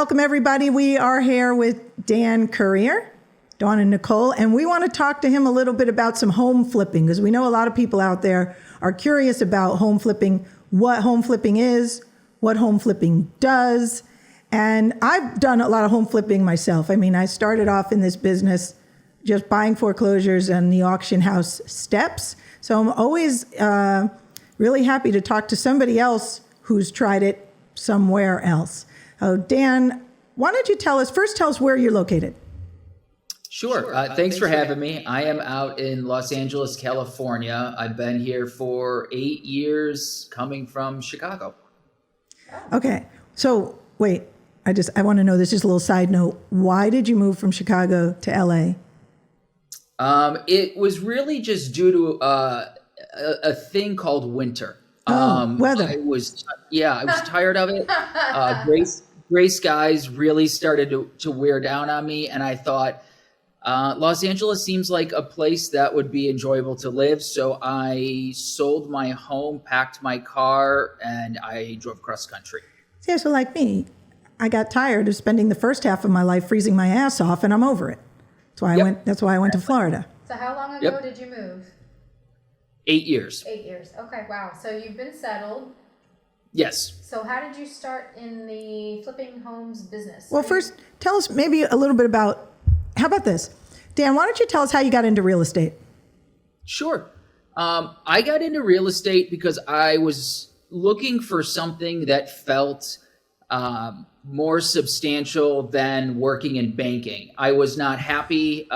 welcome everybody. We are here with Dan Currier, Dawn and Nicole, and we want to talk to him a little bit about some home flipping, because we know a lot of people out there are curious about home flipping, what home flipping is, what home flipping does. And I've done a lot of home flipping myself. I mean, I started off in this business just buying foreclosures and the auction house steps. So I'm always really happy to talk to somebody else who's tried it somewhere else. Oh, Dan, why don't you tell us where you're located? Sure. Thanks for having me. I am out in Los Angeles, California. I've been here for 8 years, coming from Chicago. Okay. So wait, I want to know, this is a little side note. Why did you move from Chicago to LA? It was really just due to a thing called winter. Weather. I was tired of it. Gray skies really started to wear down on me, and I thought Los Angeles seems like a place that would be enjoyable to live. So I sold my home, packed my car, and I drove cross country. Yeah, so like me, I got tired of spending the first half of my life freezing my ass off, and I'm over it. That's why I went to Florida. So how long ago did you move? 8 years. 8 years. Okay, wow. So you've been settled. Yes. So how did you start in the flipping homes business? Well, first, tell us maybe a little bit about, how about this? Dan, why don't you tell us how you got into real estate? Sure. I got into real estate because I was looking for something that felt more substantial than working in banking. I was not happy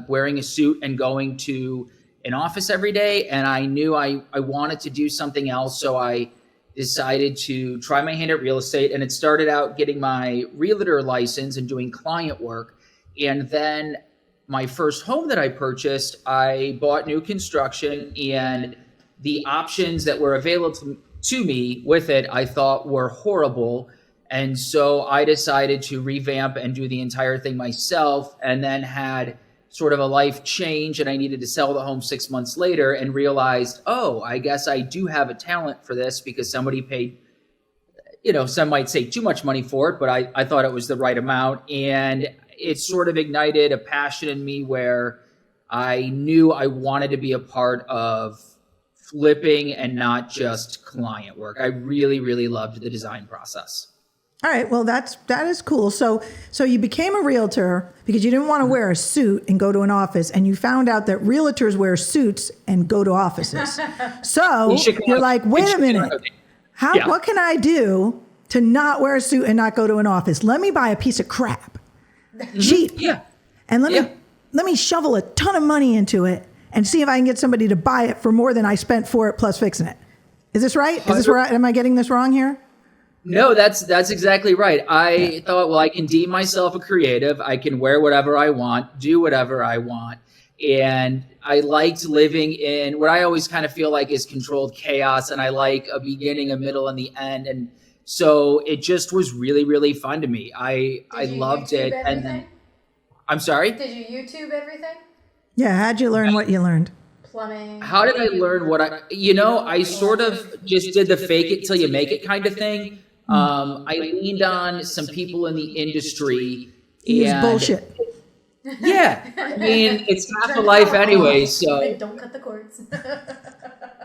wearing a suit and going to an office every day, and I knew I wanted to do something else, so I decided to try my hand at real estate. And it started out getting my realtor license and doing client work. And then my first home that I purchased, I bought new construction, and the options that were available to me with it, I thought were horrible. And so I decided to revamp and do the entire thing myself, and then had sort of a life change, and I needed to sell the home 6 months later and realized, I guess I do have a talent for this, because somebody paid, some might say too much money for it, but I thought it was the right amount. And it sort of ignited a passion in me where I knew I wanted to be a part of flipping and not just client work. I really, really loved the design process. All right, well, that is cool. So you became a realtor because you didn't want to wear a suit and go to an office, and you found out that realtors wear suits and go to offices. So you're like, wait a minute, what can I do to not wear a suit and not go to an office? Let me buy a piece of crap, cheap, and let me shovel a ton of money into it and see if I can get somebody to buy it for more than I spent for it plus fixing it. Is this right? Is this right? Am I getting this wrong here? No, that's exactly right. I thought, well, I can deem myself a creative. I can wear whatever I want, do whatever I want. And I liked living in what I always kind of feel like is controlled chaos. And I like a beginning, a middle, and the end. And so it just was really, really fun to me. I loved it. Everything? And then, I'm sorry? Did you YouTube everything? Yeah, how'd you learn what you learned? Plumbing. How did I learn what I sort of just did the fake it till you make it kind of thing. I leaned on some people in the industry. Use bullshit. Yeah, I mean, it's half a life anyway, so. Don't cut the cords.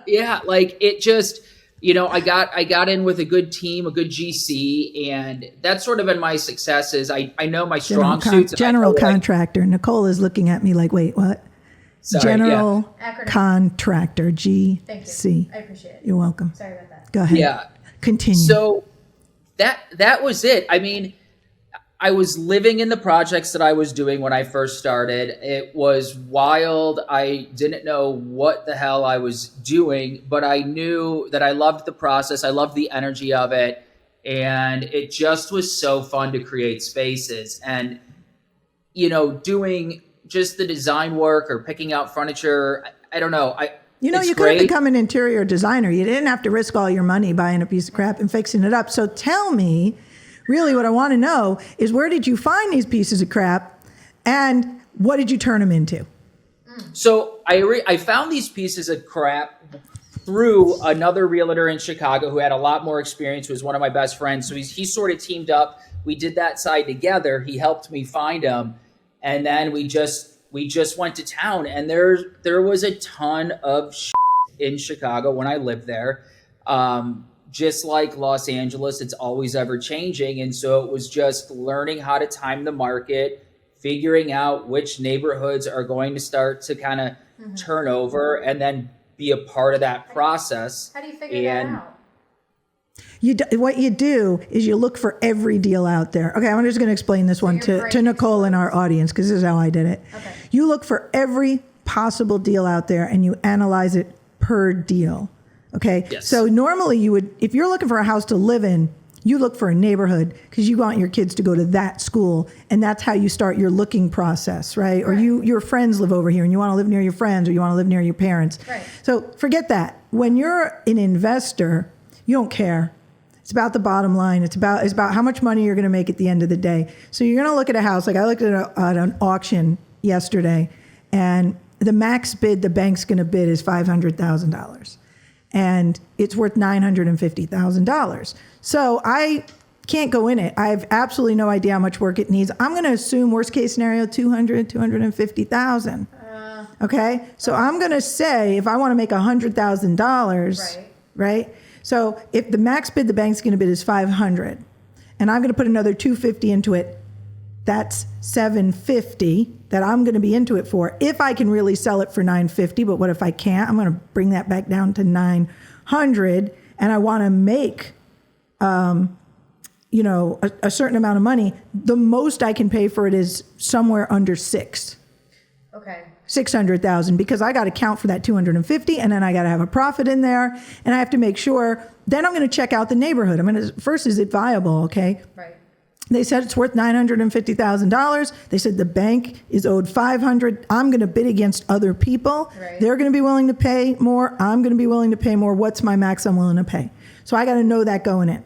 Yeah, like it just, I got in with a good team, a good GC, and that's sort of been my successes. I know my strong suits. General contractor. Nicole is looking at me like, wait, what? Sorry, General contractor, GC. Thank you. I appreciate it. You're welcome. Sorry about that. Go ahead. Yeah. Continue. So that was it. I mean, I was living in the projects that I was doing when I first started. It was wild. I didn't know what the hell I was doing, but I knew that I loved the process. I loved the energy of it. And it just was so fun to create spaces. And, doing just the design work or picking out furniture, I don't know. You could have become an interior designer. You didn't have to risk all your money buying a piece of crap and fixing it up. So tell me, really what I want to know is, where did you find these pieces of crap, and what did you turn them into? So I found these pieces of crap through another realtor in Chicago who had a lot more experience, who was one of my best friends. So he sort of teamed up. we did that side together. He helped me find them. And then we just went to town, and there was a ton of shit in Chicago when I lived there. Just like Los Angeles, it's always ever changing. And so it was just learning how to time the market, figuring out which neighborhoods are going to start to kind of turn over, and then be a part of that process. How do you figure that out? What you do is you look for every deal out there. Okay, I'm just going to explain this one to Nicole and our audience, because this is how I did it. Okay. You look for every possible deal out there and you analyze it per deal. Okay. Yes. So normally you would, if you're looking for a house to live in, you look for a neighborhood because you want your kids to go to that school, and that's how you start your looking process, right? Or your friends live over here and you want to live near your friends, or you want to live near your parents. Right. So forget that. When you're an investor, you don't care. It's about the bottom line. It's about how much money you're going to make at the end of the day. So you're going to look at a house. Like I looked at an auction yesterday, and the max bid the bank's going to bid is $500,000. And it's worth $950,000. So I can't go in it. I have absolutely no idea how much work it needs. I'm going to assume worst case scenario, $250,000. Okay. So I'm going to say if I want to make $100,000, right? So if the max bid the bank's going to bid is 500, and I'm going to put another 250 into it, that's 750 that I'm going to be into it for. If I can really sell it for 950, but what if I can't? I'm going to bring that back down to 900, and I want to make, a certain amount of money. The most I can pay for it is somewhere under Okay. 600,000, because I got to count for that 250, and then I got to have a profit in there, and I have to make sure. Then I'm going to check out the neighborhood. First, is it viable? Okay. Right. They said it's worth $950,000. They said the bank is owed $500,000. I'm going to bid against other people. Right. They're going to be willing to pay more. I'm going to be willing to pay more. What's my max I'm willing to pay? So I got to know that going in.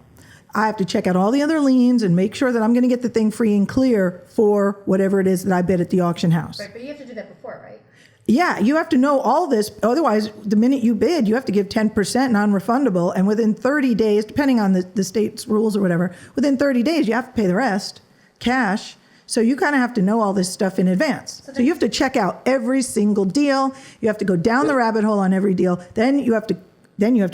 I have to check out all the other liens and make sure that I'm going to get the thing free and clear for whatever it is that I bid at the auction house. Right, but you have to do that before, right? Yeah, you have to know all this. Otherwise, the minute you bid, you have to give 10% non-refundable. And within 30 days, depending on the state's rules or whatever, within 30 days, you have to pay the rest cash. So you kind of have to know all this stuff in advance. So you have to check out every single deal. You have to go down the rabbit hole on every deal. Then you have to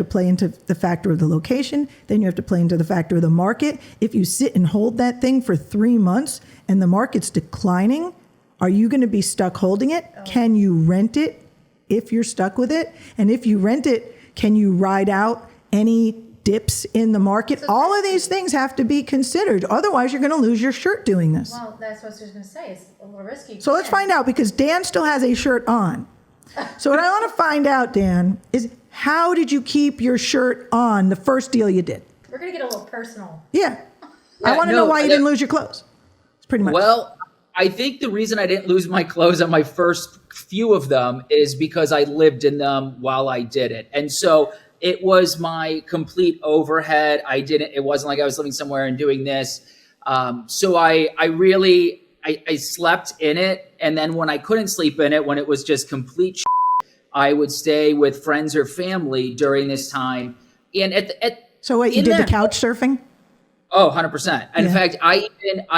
play into the factor of the location. Then you have to play into the factor of the market. If you sit and hold that thing for 3 months and the market's declining, are you going to be stuck holding it? Oh. Can you rent it if you're stuck with it? And if you rent it, can you ride out any dips in the market? All of these things have to be considered. Otherwise, you're going to lose your shirt doing this. Well, that's what I was just going to say. It's a little risky. So let's find out, because Dan still has a shirt on. So what I want to find out, Dan, is how did you keep your shirt on the first deal you did? We're going to get a little personal. Yeah. I want to know why you didn't lose your clothes. It's pretty much. Well, I think the reason I didn't lose my clothes on my first few of them is because I lived in them while I did it. And so it was my complete overhead. It wasn't like I was living somewhere and doing this. So I slept in it. And then when I couldn't sleep in it, when it was just complete shit, I would stay with friends or family during this time. And so what, you did the couch surfing? Oh, 100%. And in fact, I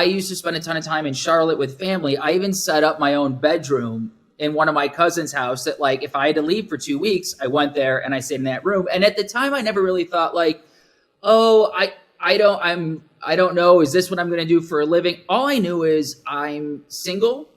used to spend a ton of time in Charlotte with family. I even set up my own bedroom in one of my cousin's house that, like, if I had to leave for 2 weeks, I went there and I stayed in that room. And at the time, I never really thought like, oh, I don't know, is this what I'm going to do for a living? All I knew is I'm single.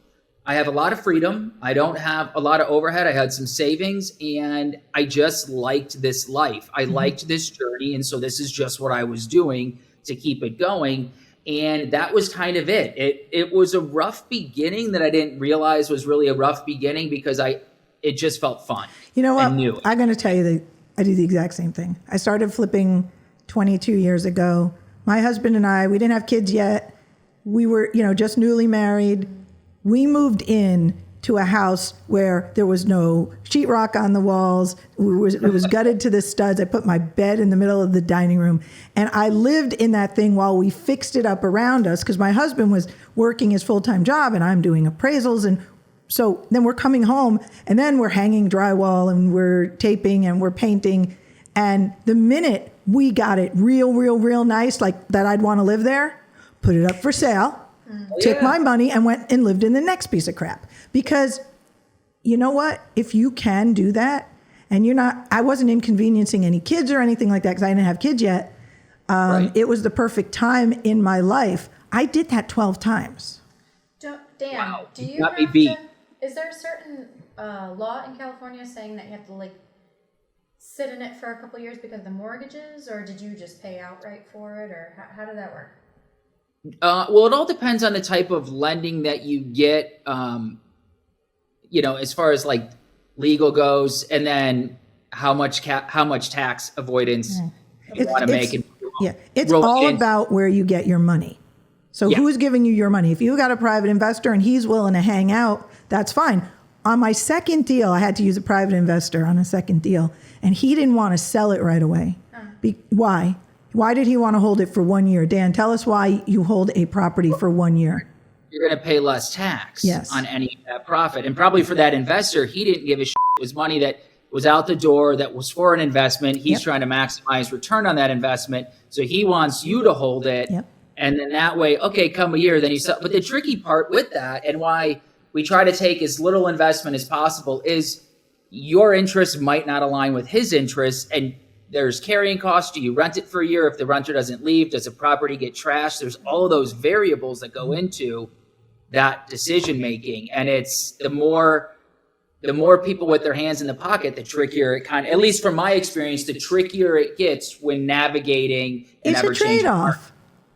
I have a lot of freedom. I don't have a lot of overhead. I had some savings, and I just liked this life. I liked this journey. And so this is just what I was doing to keep it going. And that was kind of it. It was a rough beginning that I didn't realize was really a rough beginning, because it just felt fun. You know what? I'm going to tell you that I do the exact same thing. I started flipping 22 years ago. My husband and I, we didn't have kids yet. We were, just newly married. We moved in to a house where there was no sheetrock on the walls. It was gutted to the studs. I put my bed in the middle of the dining room, and I lived in that thing while we fixed it up around us, because my husband was working his full-time job and I'm doing appraisals. And so then we're coming home, and then we're hanging drywall and we're taping and we're painting. And the minute we got it real nice, like that I'd want to live there, put it up for sale, took my money, and went and lived in the next piece of crap. Because you know what? If you can do that, and I wasn't inconveniencing any kids or anything like that because I didn't have kids yet. Right. It was the perfect time in my life. I did that 12 times. Dan, Wow. do you Got have me beat. is there a certain law in California saying that you have to like sit in it for a couple years because of the mortgages, or did you just pay outright for it, or how did that work? Well, it all depends on the type of lending that you get, as far as like legal goes, and then how much tax avoidance you want to make. It's all about where you get your money. So who's giving you your money? If you got a private investor and he's willing to hang out, that's fine. On my second deal, I had to use a private investor on a second deal, and he didn't want to sell it right away. Why? Why did he want to hold it for 1 year? Dan, tell us why you hold a property for 1 year. You're going to pay less tax Yes. on any of that profit. And probably for that investor, he didn't give a shit. It was money that was out the door, that was for an investment. He's trying to maximize return on that investment. So he wants you to hold it. And then that way, okay, come a year, then you sell. But the tricky part with that, and why we try to take as little investment as possible, is your interests might not align with his interests. And there's carrying costs. Do you rent it for a year? If the renter doesn't leave, does the property get trashed? There's all of those variables that go into that decision making. And it's the more people with their hands in the pocket, the trickier it at least from my experience, the trickier it gets when navigating an It's a trade-off,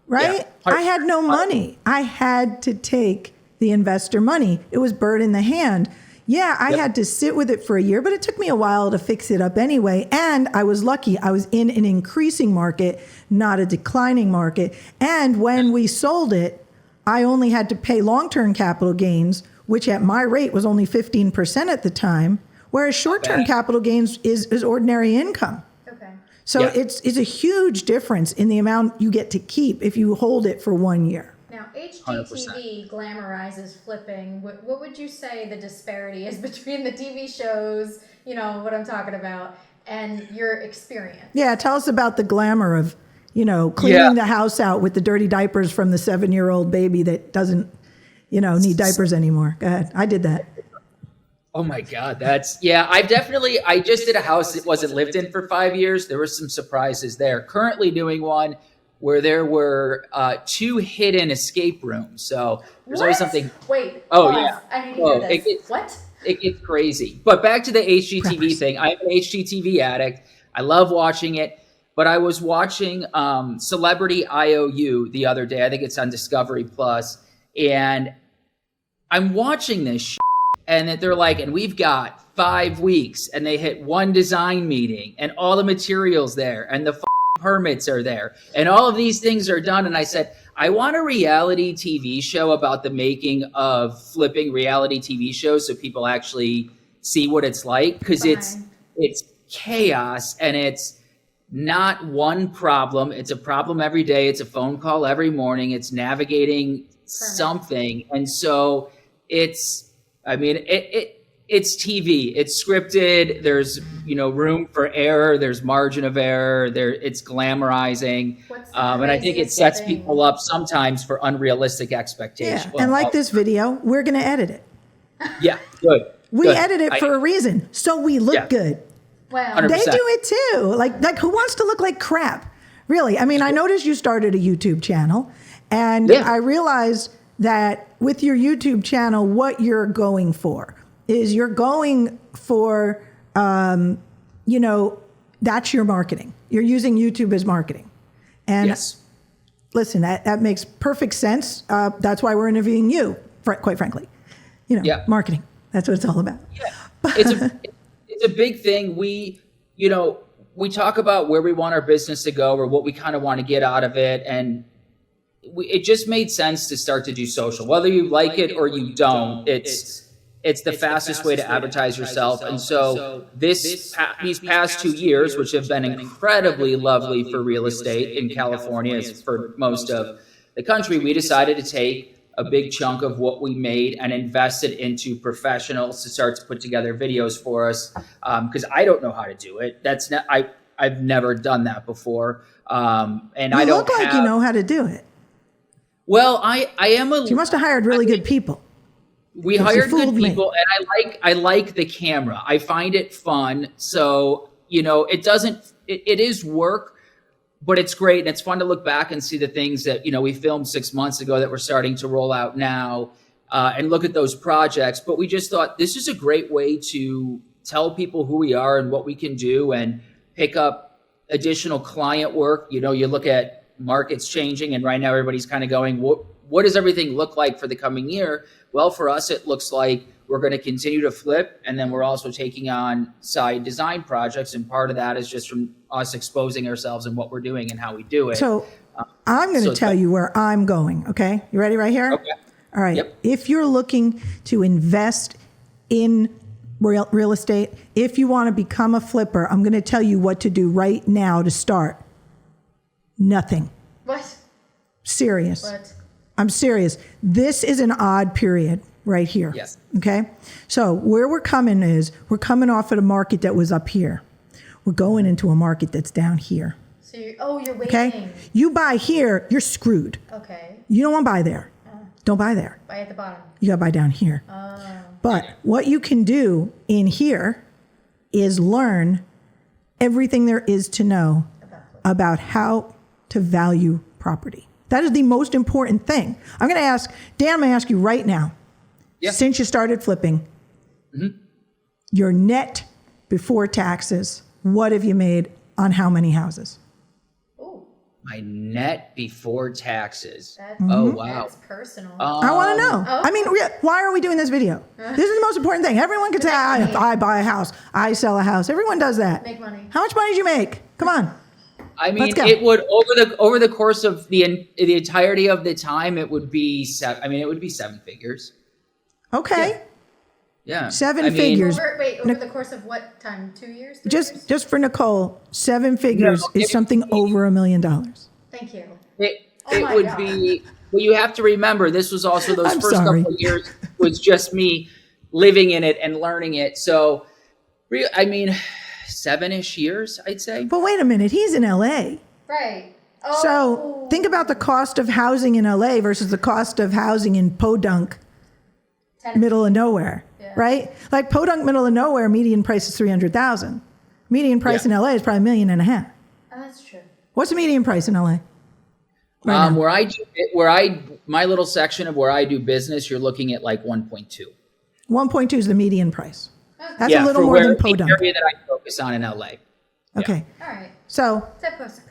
right? Yeah. I had no money. I had to take the investor money. It was bird in the hand. Yeah, I had to sit with it for a year, but it took me a while to fix it up anyway. And I was lucky. I was in an increasing market, not a declining market. And when we sold it, I only had to pay long-term capital gains, which at my rate was only 15% at the time, whereas short-term capital gains is ordinary income. Okay. So it's a huge difference in the amount you get to keep if you hold it for 1 year. Now, HGTV glamorizes flipping. What would you say the disparity is between the TV shows, you know, what I'm talking about, and your experience? Yeah, tell us about the glamour of, cleaning the house out with the dirty diapers from the 7-year-old baby that doesn't, need diapers anymore. Go ahead. I did that. Oh my God. I just did a house that wasn't lived in for 5 years. There were some surprises there. Currently doing one where there were 2 hidden escape rooms. So there's always something. Wait. Oh, pause. yeah. I need to hear this. What? It gets crazy. But back to the HGTV thing. I'm an HGTV addict. I love watching it. But I was watching Celebrity IOU the other day. I think it's on Discovery Plus. And I'm watching this shit, and they're like, and we've got 5 weeks, and they hit 1 design meeting, and all the materials there, and the permits are there, and all of these things are done. And I said, I want a reality TV show about the making of flipping reality TV shows, so people actually see what it's like, because it's chaos, and it's not one problem. It's a problem every day. It's a phone call every morning. It's navigating something. And so it's TV. It's scripted. There's, room for error. There's margin of error. It's glamorizing. And I think it sets people up sometimes for unrealistic expectations. Yeah. And like this video, we're going to edit it. Yeah. Good. We edit it for a reason. So we look good. Wow. 100%. They do it too. Like who wants to look like crap? Really? I mean, I noticed you started a YouTube channel, and I realized that with your YouTube channel, what you're going for is you're going for, that's your marketing. You're using YouTube as marketing. And listen, that makes perfect sense. That's why we're interviewing you, quite frankly. Marketing. That's what it's all about. Yeah. It's a big thing. We talk about where we want our business to go or what we kind of want to get out of it. And it just made sense to start to do social, whether you like it or you don't. It's the fastest way to advertise yourself. And so these past 2 years, which have been incredibly lovely for real estate in California, as for most of the country, we decided to take a big chunk of what we made and invest it into professionals to start to put together videos for us. Because I don't know how to do it. I've never done that before. And I don't look like you know how to do it. Well, I am a. You must have hired really good people. We Because you hired good fooled me. people, and I like the camera. I find it fun. So it doesn't. It is work, but it's great, and it's fun to look back and see the things that we filmed 6 months ago that we're starting to roll out now, and look at those projects. But we just thought this is a great way to tell people who we are and what we can do, and pick up additional client work. You look at markets changing, and right now everybody's kind of going, what does everything look like for the coming year? Well, for us, it looks like we're going to continue to flip, and then we're also taking on side design projects, and part of that is just from us exposing ourselves and what we're doing and how we do it. So I'm going to tell you where I'm going, okay? You ready right here? Okay. All right. Yep. If you're looking to invest in real estate, if you want to become a flipper, I'm going to tell you what to do right now to start. Nothing. What? Serious. What? I'm serious. This is an odd period right here. Yes. Okay. So where we're coming off of a market that was up here. We're going into a market that's down here. So you're waiting. Okay. You buy here, you're screwed. Okay. You don't want to buy there. Don't buy there. Buy at the bottom. You got to buy down here. But what you can do in here is learn everything there is to know about how to value property. That is the most important thing. I'm going to ask, Dan, I'm going to ask you right now, since you started flipping, your net before taxes, what have you made on how many houses? Ooh, My net before taxes. that's, Oh, wow. That's personal. I want to know. I mean, why are we doing this video? This is the most important thing. Everyone can say, I buy a house, I sell a house. Everyone does that. Make money. How much money did you make? Come on. I mean, Let's go. it would over the course of the entirety of the time, it would be it would be seven figures. Okay. Yeah, Seven figures. Over the course of what time? 2 years? 3 years? Just for Nicole, 7 figures No, is something over $1 million. Thank you. It my would God. be. Well, you have to remember, this was also those I'm first sorry. couple of years was just me living in it and learning it. So, I mean, 7-ish years, I'd say. But wait a minute, he's in LA. Right. Oh. So think about the cost of housing in LA versus the cost of housing in Podunk, middle of nowhere, right? Like Podunk, middle of nowhere, median price is $300,000. Median price in LA is probably $1.5 million. Oh, that's true. What's the median price in LA? Right now? My little section of where I do business, you're looking at like 1.2. 1.2 is the median price. That's Yeah, a little for more where than the Podunk. area that I focus on in LA. Okay. All right. So,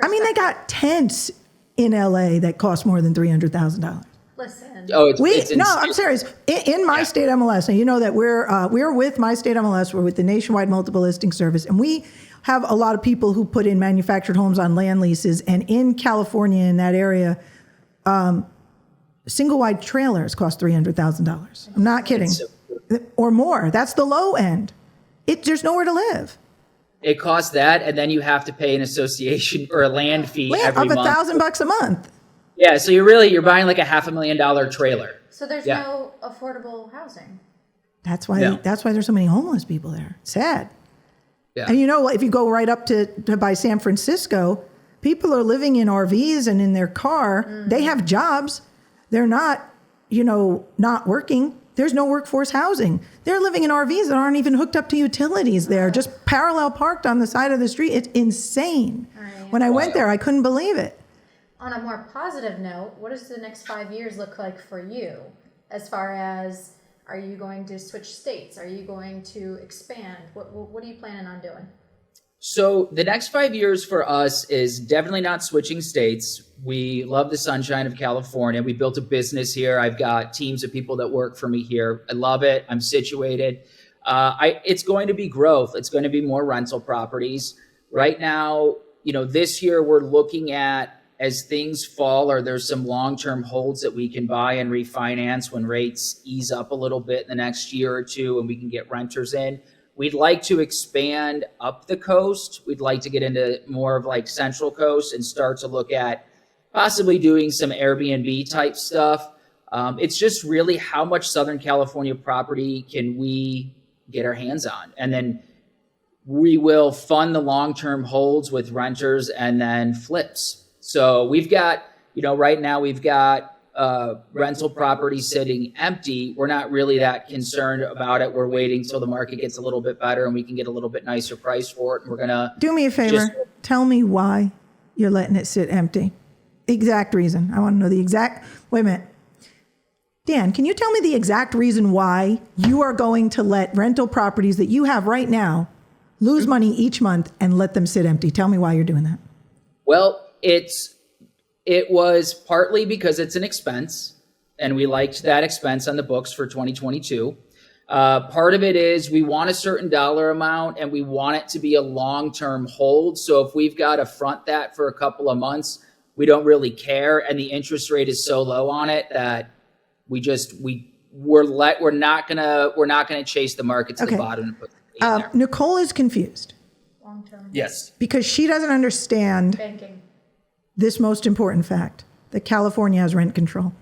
I mean, they got tents in LA that cost more than $300,000. Listen. Oh, it's No, insane. I'm serious. In MyStateMLS, and you know that we're with MyStateMLS, we're with the Nationwide Multiple Listing Service, and we have a lot of people who put in manufactured homes on land leases. And in California, in that area, single wide trailers cost $300,000. I'm not kidding, or more. That's the low end. There's nowhere to live. It costs that, and then you have to pay an association or a land fee every month. $1,000 a month. Yeah, so you're buying like a $500,000 trailer. So there's no affordable housing. That's why there's so many homeless people there. It's sad. Yeah. And you know, if you go right up to by San Francisco, people are living in RVs and in their car. They have jobs. They're not, not working. There's no workforce housing. They're living in RVs that aren't even hooked up to utilities there, just parallel parked on the side of the street. It's insane. Right. When I went there, I couldn't believe it. On a more positive note, what does the next 5 years look like for you? As far as, are you going to switch states? Are you going to expand? What are you planning on doing? So the next 5 years for us is definitely not switching states. We love the sunshine of California. We built a business here. I've got teams of people that work for me here. I love it. I'm situated. It's going to be growth. It's going to be more rental properties. Right now, this year we're looking at, as things fall, or there's some long-term holds that we can buy and refinance when rates ease up a little bit in the next year or two and we can get renters in. We'd like to expand up the coast. We'd like to get into more of like Central Coast and start to look at possibly doing some Airbnb type stuff. It's just really how much Southern California property can we get our hands on? And then we will fund the long-term holds with renters and then flips. So we've got, right now we've got rental properties sitting empty, we're not really that concerned about it. We're waiting till the market gets a little bit better and we can get a little bit nicer price for it. And we're going to do me a favor. Tell me why you're letting it sit empty. Exact reason. I want to know the exact. Wait a minute. Dan, can you tell me the exact reason why you are going to let rental properties that you have right now lose money each month and let them sit empty? Tell me why you're doing that. Well, it was partly because it's an expense, and we liked that expense on the books for 2022. Part of it is we want a certain dollar amount, and we want it to be a long-term hold. So if we've got to front that for a couple of months, we don't really care, and the interest rate is so low on it that we're not gonna chase the market to the bottom and put it in there. Nicole is confused. Long-term. Yes. Because she doesn't understand Banking. this most important fact, that California has rent control.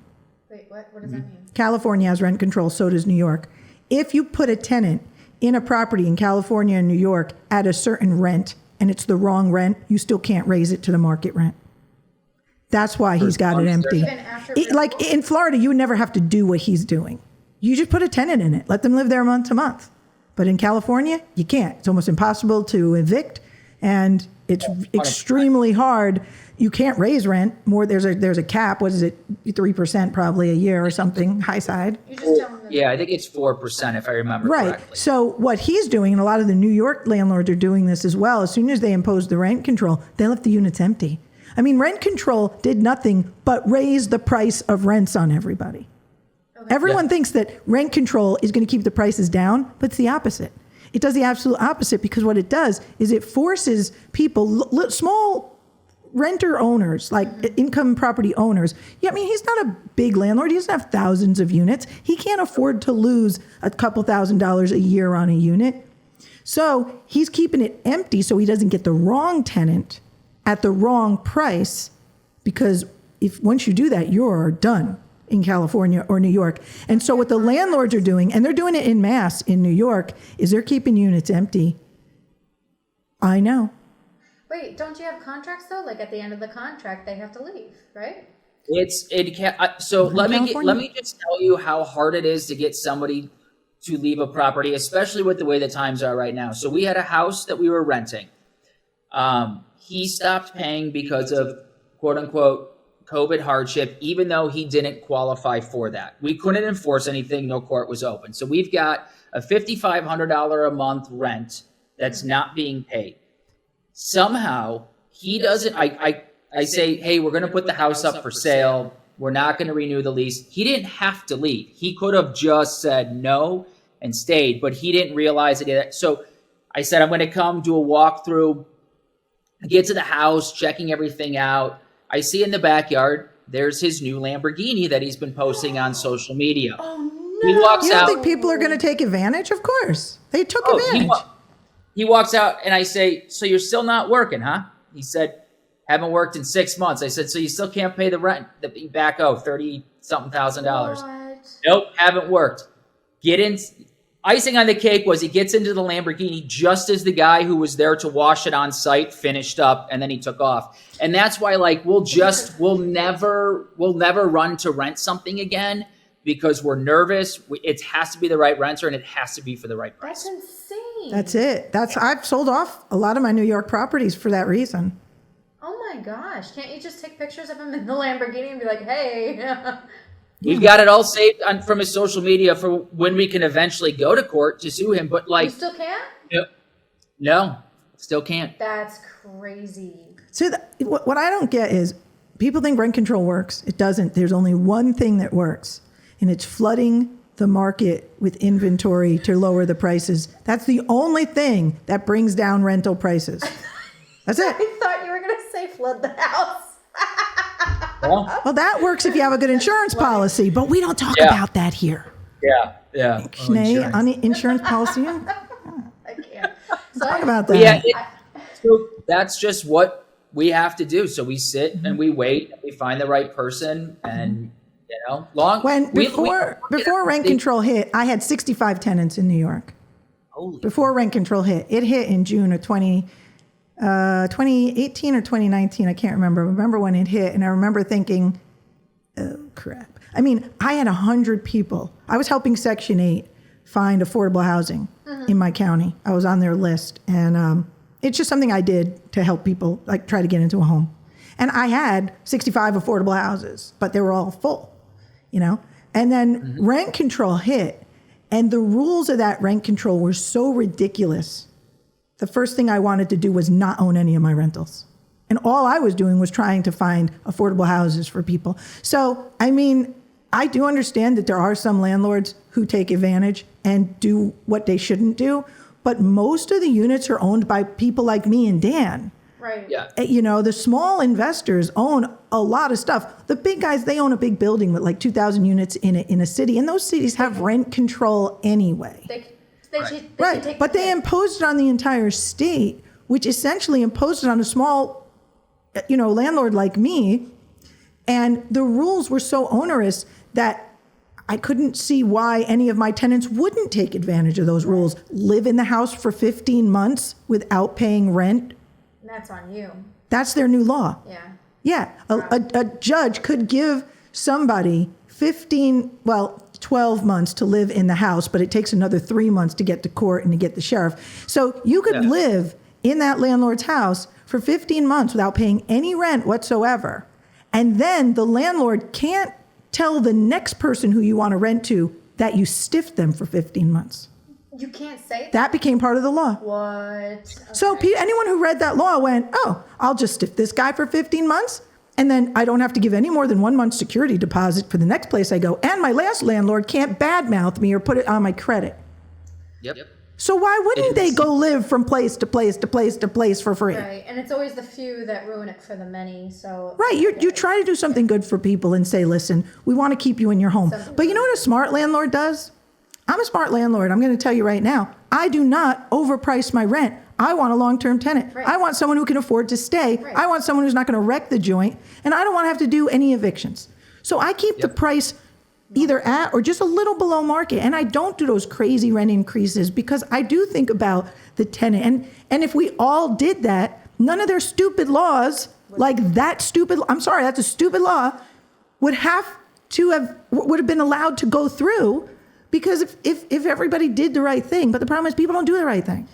Wait, what? What does that mean? California has rent control, so does New York. If you put a tenant in a property in California and New York at a certain rent and it's the wrong rent, you still can't raise it to the market rent. That's why he's got it empty. Even after Like in Florida, you would never have to do what he's doing. You just put a tenant in it, let them live there month to month. But in California, you can't. It's almost impossible to evict, and it's extremely hard. You can't raise rent more. There's a cap. What is it? 3% probably a year or something, high side. You just tell them Yeah, I think it's 4% if I remember Right. correctly. So what he's doing, and a lot of the New York landlords are doing this as well, as soon as they impose the rent control, they left the units empty. I mean, rent control did nothing but raise the price of rents on everybody. Everyone thinks that rent control is going to keep the prices down, but it's the opposite. It does the absolute opposite, because what it does is it forces people, small renter owners, like income property owners. Yeah, I mean, he's not a big landlord. He doesn't have thousands of units. He can't afford to lose a couple $1,000s a year on a unit. So he's keeping it empty so he doesn't get the wrong tenant at the wrong price, because once you do that, you're done in California or New York. And so what the landlords are doing, and they're doing it in mass in New York, is they're keeping units empty. I know. Wait, don't you have contracts though? Like at the end of the contract, they have to leave, right? So let California. me just tell you how hard it is to get somebody to leave a property, especially with the way the times are right now. So we had a house that we were renting. He stopped paying because of quote unquote COVID hardship, even though he didn't qualify for that. We couldn't enforce anything. No court was open. So we've got a $5,500 a month rent that's not being paid. Somehow he doesn't, I say, hey, we're going to put the house up for sale. We're not going to renew the lease. He didn't have to leave. He could have just said no and stayed, but he didn't realize it. So I said, I'm going to come do a walkthrough, get to the house, checking everything out. I see in the backyard, there's his new Lamborghini that he's been posting on social media. Oh no! He walks You don't out. think people are going to take advantage? Of course. They took advantage. He walks out and I say, so you're still not working, huh? He said, haven't worked in 6 months. I said, so you still can't pay the rent that you back owe, $30-something thousand. What? Nope, haven't worked. Icing on the cake was he gets into the Lamborghini just as the guy who was there to wash it on site finished up, and then he took off. And that's why, like, we'll never run to rent something again, because we're nervous. It has to be the right renter, and it has to be for the right price. That's insane. That's it. I've sold off a lot of my New York properties for that reason. Oh my gosh! Can't you just take pictures of him in the Lamborghini and be like, "Hey"? We've got it all saved from his social media for when we can eventually go to court to sue him. But You still can't? no, still can't. That's crazy. So what I don't get is people think rent control works. It doesn't. There's only one thing that works, and it's flooding the market with inventory to lower the prices. That's the only thing that brings down rental prices. That's it. I thought you were gonna say flood the house. Well, That works if you have a good insurance policy, but we don't talk Yeah. about that here. yeah. Sinead, on the insurance policy, I can't. So talk about But that. so that's just what we have to do. So we sit and we wait. And we find the right person, and Before rent control hit, I had 65 tenants in New York. Holy Before rent control hit, it hit in June of 2018 or 2019. I can't remember. I remember when it hit, and I remember thinking, oh crap. I mean, I had 100 people. I was helping Section 8 find affordable housing in my county. I was on their list. And it's just something I did to help people like try to get into a home. And I had 65 affordable houses, but they were all full, you know? And then rent control hit. And the rules of that rent control were so ridiculous. The first thing I wanted to do was not own any of my rentals. And all I was doing was trying to find affordable houses for people. So, I mean, I do understand that there are some landlords who take advantage and do what they shouldn't do, but most of the units are owned by people like me and Dan. Right. Yeah. You know, the small investors own a lot of stuff. The big guys, they own a big building with like 2,000 units in a city, and those cities have rent control anyway. Right, but they imposed it on the entire state, which essentially imposed it on a small, you know, landlord like me. And the rules were so onerous that I couldn't see why any of my tenants wouldn't take advantage of those rules. Live in the house for 15 months without paying rent. That's on you. That's their new law. Yeah. Yeah, a judge could give somebody 12 months to live in the house, but it takes another 3 months to get to court and to get the sheriff. So you could live in that landlord's house for 15 months without paying any rent whatsoever. And then the landlord can't tell the next person who you want to rent to that you stiffed them for 15 months. You can't say that. That became part of the law. What? Okay. So anyone who read that law went, oh, I'll just stiff this guy for 15 months. And then I don't have to give any more than 1 month's security deposit for the next place I go. And my last landlord can't badmouth me or put it on my credit. Yep. So why wouldn't they go live from place to place to place to place for free? Right. And it's always the few that ruin it for the many. So Right. You try to do something good for people and say, listen, we want to keep you in your home. But you know what a smart landlord does? I'm a smart landlord. I'm going to tell you right now, I do not overprice my rent. I want a long-term tenant. Right. I want someone who can afford to stay. Right. I want someone who's not going to wreck the joint. And I don't want to have to do any evictions. So I keep the price either at or just a little below market. And I don't do those crazy rent increases because I do think about the tenant. And if we all did that, none of their stupid laws, like that stupid, I'm sorry, that's a stupid law, would have been allowed to go through. Because if everybody did the right thing, but the problem is people don't do the right thing.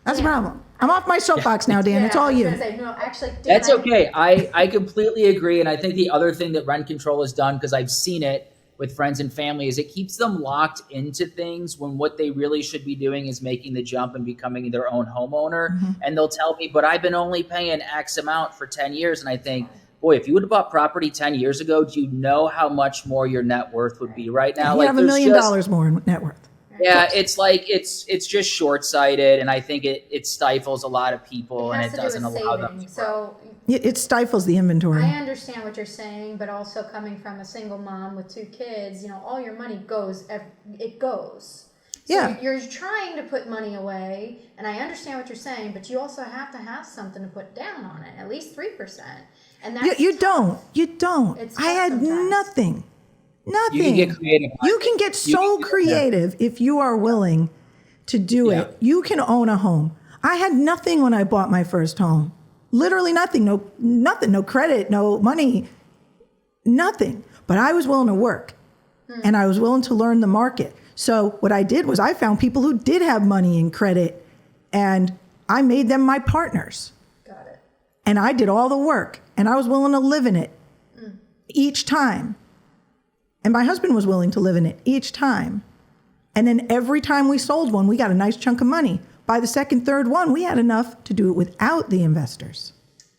That's the problem. I'm off my soapbox now, Dan. It's all you. I was gonna say, no, actually, Dan, That's okay. I completely agree. And I think the other thing that rent control has done, because I've seen it with friends and family, is it keeps them locked into things when what they really should be doing is making the jump and becoming their own homeowner. And they'll tell me, but I've been only paying X amount for 10 years. And I think, boy, if you would have bought property 10 years ago, do you know how much more your net worth would be right now? You have $1 million more in net worth. Yeah, it's like it's just short-sighted, and I think it stifles a lot of people, and it doesn't allow them. So It stifles the inventory. I understand what you're saying, but also coming from a single mom with 2 kids, you know, all your money goes. It goes. So Yeah. you're trying to put money away, and I understand what you're saying, but you also have to have something to put down on it, at least 3%. And that's You don't. It's I had tough sometimes. Nothing. You can get creative. You can get so creative if you are willing to do it. You can own a home. I had nothing when I bought my first home. Literally nothing. No credit, no money, nothing. But I was willing to work and I was willing to learn the market. So what I did was I found people who did have money and credit and I made them my partners. Got it. And I did all the work and I was willing to live in it each time. And my husband was willing to live in it each time. And then every time we sold one, we got a nice chunk of money. By the second, third one, we had enough to do it without the investors.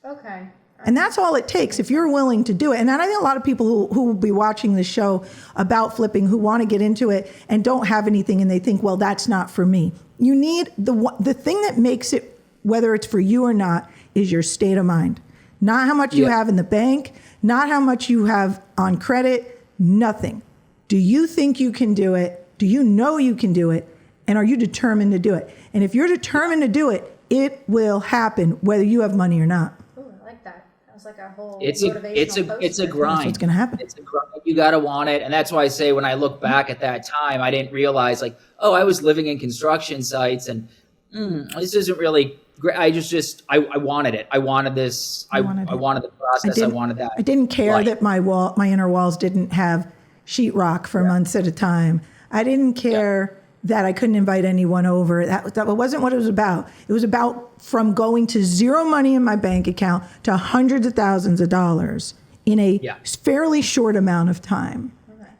Okay. And that's all it takes if you're willing to do it. And I think a lot of people who will be watching the show about flipping who want to get into it and don't have anything and they think, well, that's not for me. You need the thing that makes it, whether it's for you or not, is your state of mind. Not how much you have in the bank, not how much you have on credit, nothing. Do you think you can do it? Do you know you can do it? And are you determined to do it? And if you're determined to do it, it will happen whether you have money or not. Ooh, I like that. That was like a whole It's motivational a grind. That's what's going to happen. It's a grind. You got to want it. And that's why I say when I look back at that time, I didn't realize like, oh, I was living in construction sites and this isn't really I wanted it. I wanted this. I wanted the process. I wanted that. I didn't care life. that my inner walls didn't have sheetrock for months at a time. I didn't care that I couldn't invite anyone over. That wasn't what it was about. It was about from going to zero money in my bank account to hundreds of thousands of dollars in a fairly short amount of time.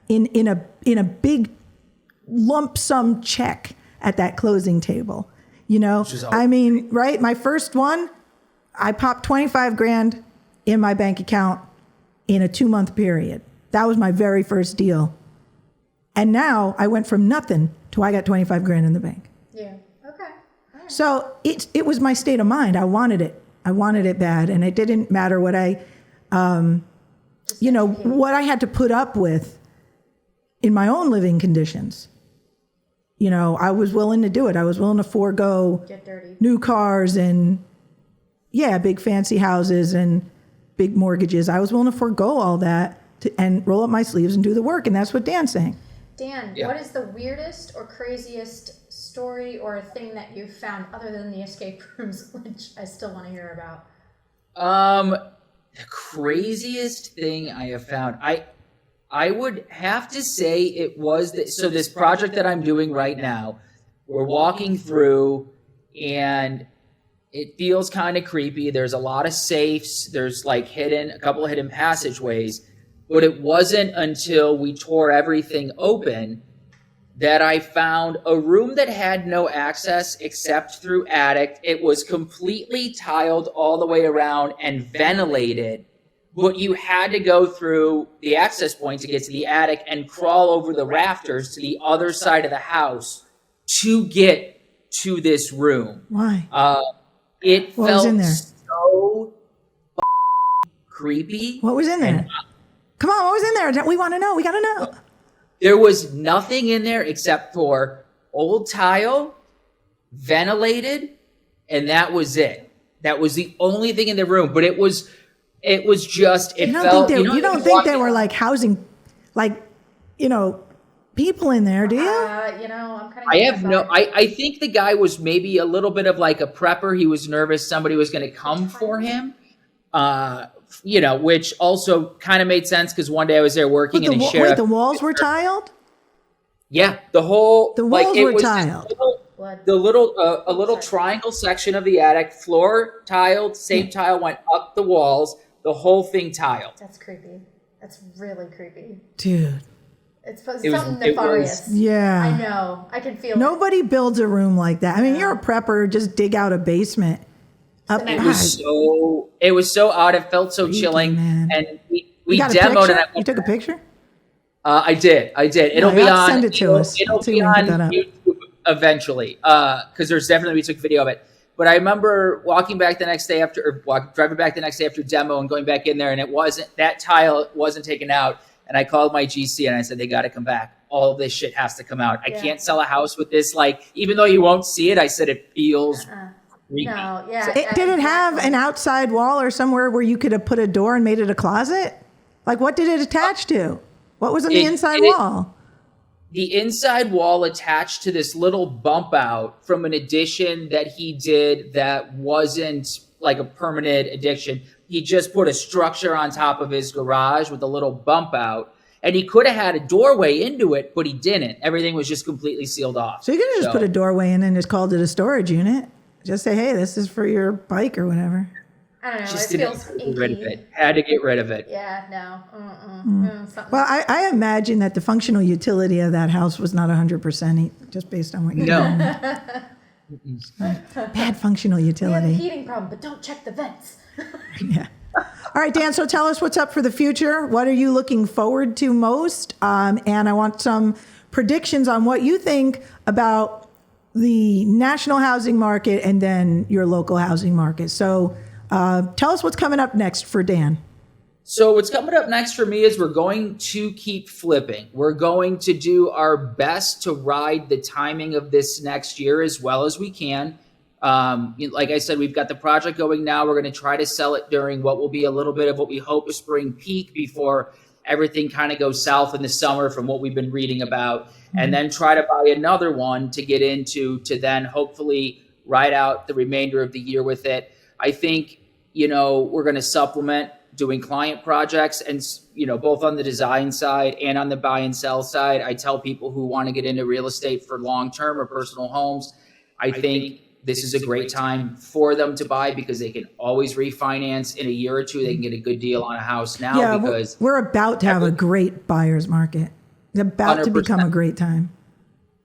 Okay. In a big lump sum check at that closing table. You know, I mean, right? My first one, I popped 25 grand in my bank account in a 2-month period. That was my very first deal. And now I went from nothing to I got 25 grand in the bank. Yeah. Okay. All right. So it was my state of mind. I wanted it. I wanted it bad. And it didn't matter what what I had to put up with in my own living conditions. You know, I was willing to do it. I was willing to forego new cars and, big fancy houses and big mortgages. I was willing to forego all that and roll up my sleeves and do the work. And that's what Dan's saying. Dan, what is the weirdest or craziest story or thing that you've found other than the escape rooms, which I still want to hear about? The craziest thing I have found, I would have to say it was this project that I'm doing right now, we're walking through and it feels kind of creepy. There's a lot of safes. There's like a couple of hidden passageways, but it wasn't until we tore everything open that I found a room that had no access except through attic. It was completely tiled all the way around and ventilated. But you had to go through the access point to get to the attic and crawl over the rafters to the other side of the house to get to this room. Why? It what felt was in there? so creepy. What was in there? Come on, what was in there? We want to know. We got to know. There was nothing in there except for old tile, ventilated, and that was it. That was the only thing in the room. But it just, it felt... You don't think they were like housing, people in there, do you? I'm kind of... I think the guy was maybe a little bit of like a prepper. He was nervous somebody was going to come for him, which also kind of made sense because one day I was there working and the walls were tiled? Yeah, the walls were tiled. A little triangle section of the attic, floor tiled, same tile went up the walls, the whole thing tiled. That's creepy. That's really creepy. Dude. It's something nefarious. Yeah. I know. I can feel Nobody builds a room like that. I mean, you're a prepper, just dig out a basement. It was so odd. It felt so chilling. Man. And we demoed it. You took a picture? I did. It'll be on. Send it to us. It'll be on YouTube eventually. Because there's definitely, we took video of it. But I remember driving back the next day after demo and going back in there, and that tile wasn't taken out. And I called my GC and I said, they got to come back. All of this shit has to come out. I can't sell a house with this. Even though you won't see it, I said it feels creepy. No, yeah. So did it have an outside wall or somewhere where you could have put a door and made it a closet? What did it attach to? What was on the inside wall? The inside wall attached to this little bump out from an addition that he did that wasn't like a permanent addition. He just put a structure on top of his garage with a little bump out. And he could have had a doorway into it, but he didn't. Everything was just completely sealed off. So you could have just put a doorway in and just called it a storage unit. Just say, hey, this is for your bike or whatever. I don't know. Just it feels inky. Had to get rid of it. Yeah, no. Well, I imagine that the functional utility of that house was not 100% just based on what you know. Bad functional utility. We have a heating problem, but don't check the vents. Yeah. All right, Dan, so tell us what's up for the future. What are you looking forward to most? And I want some predictions on what you think about the national housing market and then your local housing market. So tell us what's coming up next for Dan. So what's coming up next for me is we're going to keep flipping. We're going to do our best to ride the timing of this next year as well as we can. Like I said, we've got the project going now. We're going to try to sell it during what will be a little bit of what we hope is spring peak before everything kind of goes south in the summer from what we've been reading about, and then try to buy another one to get into to then hopefully ride out the remainder of the year with it. I think, we're going to supplement doing client projects and, both on the design side and on the buy and sell side. I tell people who want to get into real estate for long-term or personal homes, I think this is a great time for them to buy because they can always refinance in a year or two. They can get a good deal on a house now because we're about to have a great buyer's market. It's about to become a great time.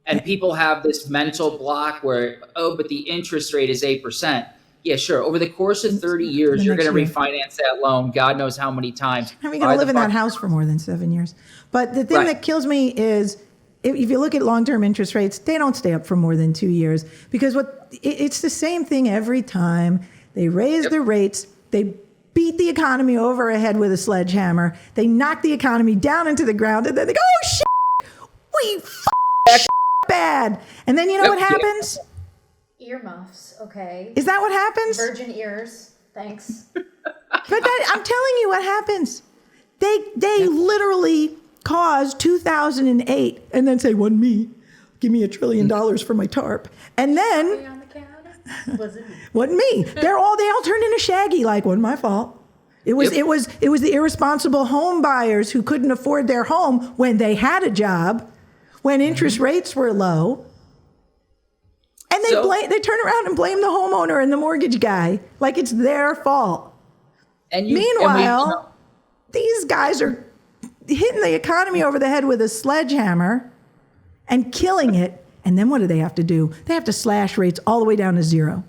And people have this mental block where, but the interest rate is 8%. Yeah, sure. Over the course of 30 years, you're going to refinance that loan. God knows how many times. How are we going to live in that house for more than 7 years? But the thing that kills me is if you look at long-term interest rates, they don't stay up for more than 2 years because it's the same thing every time. They raise the rates. They beat the economy over a head with a sledgehammer. They knock the economy down into the ground, and then they go, oh, shit, we f***ed bad. And then you know what happens? Earmuffs, okay. Is that what happens? Virgin ears, thanks. But I'm telling you what happens. They literally cause 2008 and then say, wasn't me. Give me $1 trillion for my tarp. And then, On the counter? Was it me? wasn't me. They all turned into Shaggy, like, wasn't my fault. It was the irresponsible home buyers who couldn't afford their home when they had a job, when interest rates were low. And they turn around and blame the homeowner and the mortgage guy like it's their fault. Meanwhile, these guys are hitting the economy over the head with a sledgehammer and killing it. And then what do they have to do? They have to slash rates all the way down to zero.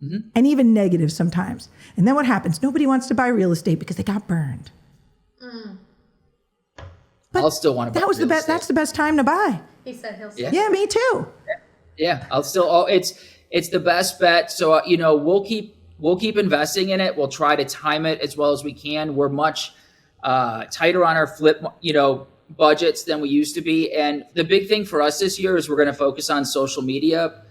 Mm-hmm. And even negative sometimes. And then what happens? Nobody wants to buy real estate because they got burned. Mm. I'll still want to buy real estate. That's the best time to buy. He said he'll still. Yeah, me too. Yeah, I'll still. It's the best bet. So we'll keep investing in it. We'll try to time it as well as we can. We're much tighter on our flip budgets than we used to be. And the big thing for us this year is we're going to focus on social media.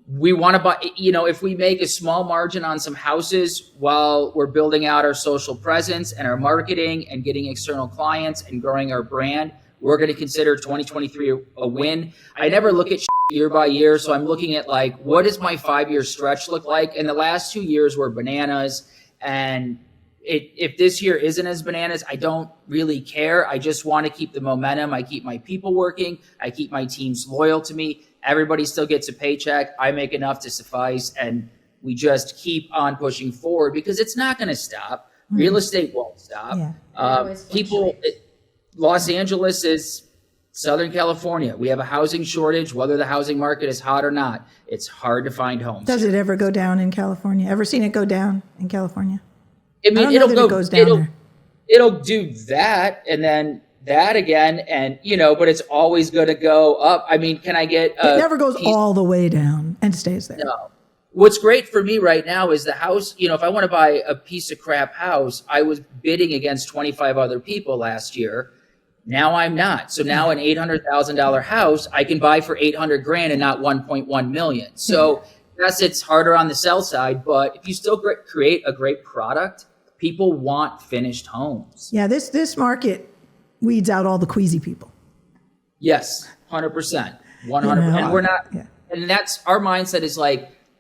We want to buy. If we make a small margin on some houses while we're building out our social presence and our marketing and getting external clients and growing our brand, we're going to consider 2023 a win. I never look at year by year. So I'm looking at what does my 5-year stretch look like? And the last 2 years were bananas. And if this year isn't as bananas, I don't really care. I just want to keep the momentum. I keep my people working. I keep my teams loyal to me. Everybody still gets a paycheck. I make enough to suffice. And we just keep on pushing forward because it's not going to stop. Mm-hmm. Real estate won't stop. Yeah. Los Angeles is Southern California. We have a housing shortage, whether the housing market is hot or not. It's hard to find homes. Does it ever go down in California? Ever seen it go down in California? I mean, it goes down there. It'll do that and then that again. And, but it's always going to go up. I mean, can I get it never goes all the way down and stays there. No. What's great for me right now is the house. If I want to buy a piece of crap house, I was bidding against 25 other people last year. Now I'm not. So now an $800,000 house I can buy for $800,000 and not 1.1 million. So yes, it's harder on the sell side, but if you still create a great product, people want finished homes. Yeah, this market weeds out all the queasy people. Yes, 100%, 100%. And we're not. Yeah. And that's our mindset is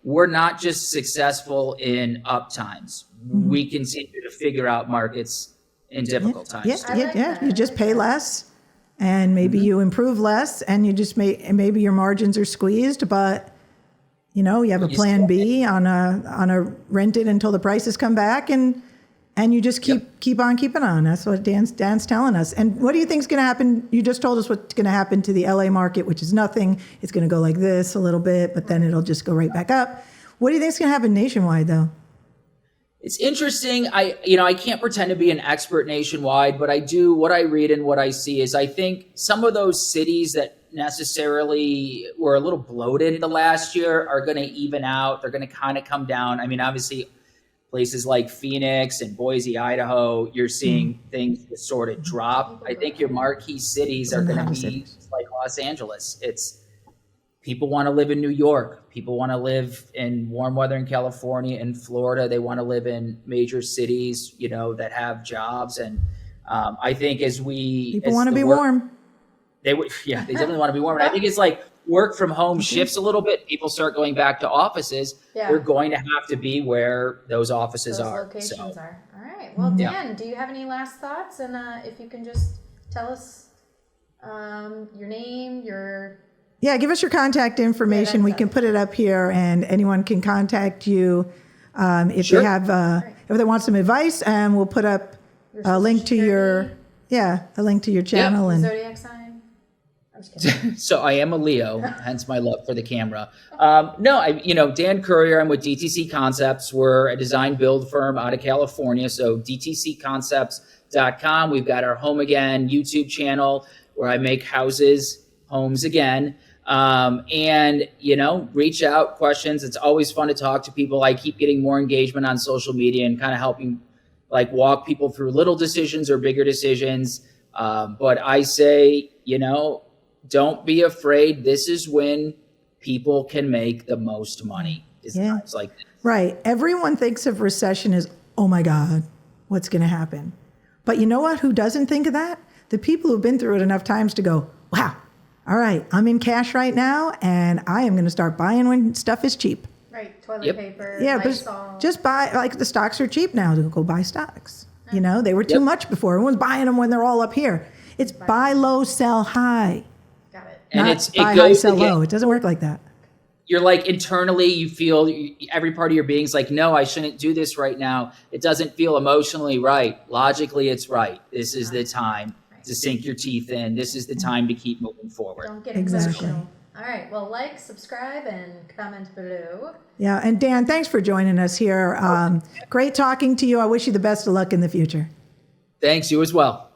we're not just successful in up times. Mm-hmm. We continue to figure out markets in difficult times. You just pay less and maybe you improve less and you just maybe your margins are squeezed, but you have a plan B on a rented until the prices come back and you just keep on keeping on. That's what Dan's telling us. And what do you think is going to happen? You just told us what's going to happen to the LA market, which is nothing. It's going to go like this a little bit, but then it'll just go right back up. What do you think is going to happen nationwide though? It's interesting. I can't pretend to be an expert nationwide, but what I read and what I see is I think some of those cities that necessarily were a little bloated the last year are going to even out. They're going to kind of come down. I mean, obviously places like Phoenix and Boise, Idaho, you're seeing things sort of drop. I think your marquee cities are going to be like Los Angeles. People want to live in New York. People want to live in warm weather in California and Florida. They want to live in major cities, that have jobs. And I think people want to be warm. They definitely want to be warm. And I think it's work from home shifts a little bit, people start going back to offices, they're going to have to be where those offices Those are. locations are. All right. Well, Dan, do you have any last thoughts? And if you can just tell us your name, your... Yeah, give us your contact information. We can put it up here, and anyone can contact you if they have, if they want some advice, and we'll put up a link to your, a link to your channel. The And Zodiac sign? I'm just kidding. So I am a Leo, hence my love for the camera. Dan Currier, I'm with DTC Concepts. We're a design build firm out of California. So dtcconcepts.com. We've got our Home Again YouTube channel where I make homes again. Reach out, questions. It's always fun to talk to people. I keep getting more engagement on social media and kind of helping walk people through little decisions or bigger decisions. But I say, don't be afraid. This is when people can make the most money. Times like this. Right. Everyone thinks of recession as, oh my God, what's going to happen? But you know what? Who doesn't think of that? The people who've been through it enough times to go, wow, all right, I'm in cash right now, and I am going to start buying when stuff is cheap. Right. Toilet paper. Yeah, Lysol. but just buy, the stocks are cheap now. Go buy stocks. They were too much before. Everyone's buying them when they're all up here. It's buy low, sell high. Got it. And Not buy high, sell low. It doesn't work like that. You're internally, you feel every part of your being's no, I shouldn't do this right now. It doesn't feel emotionally right. Logically, it's right. This is the time to sink your teeth in. This is the time to keep moving forward. Don't get emotional. All right. Well, subscribe, and comment below. Yeah. And Dan, thanks for joining us here. Great talking to you. I wish you the best of luck in the future. Thanks. You as well.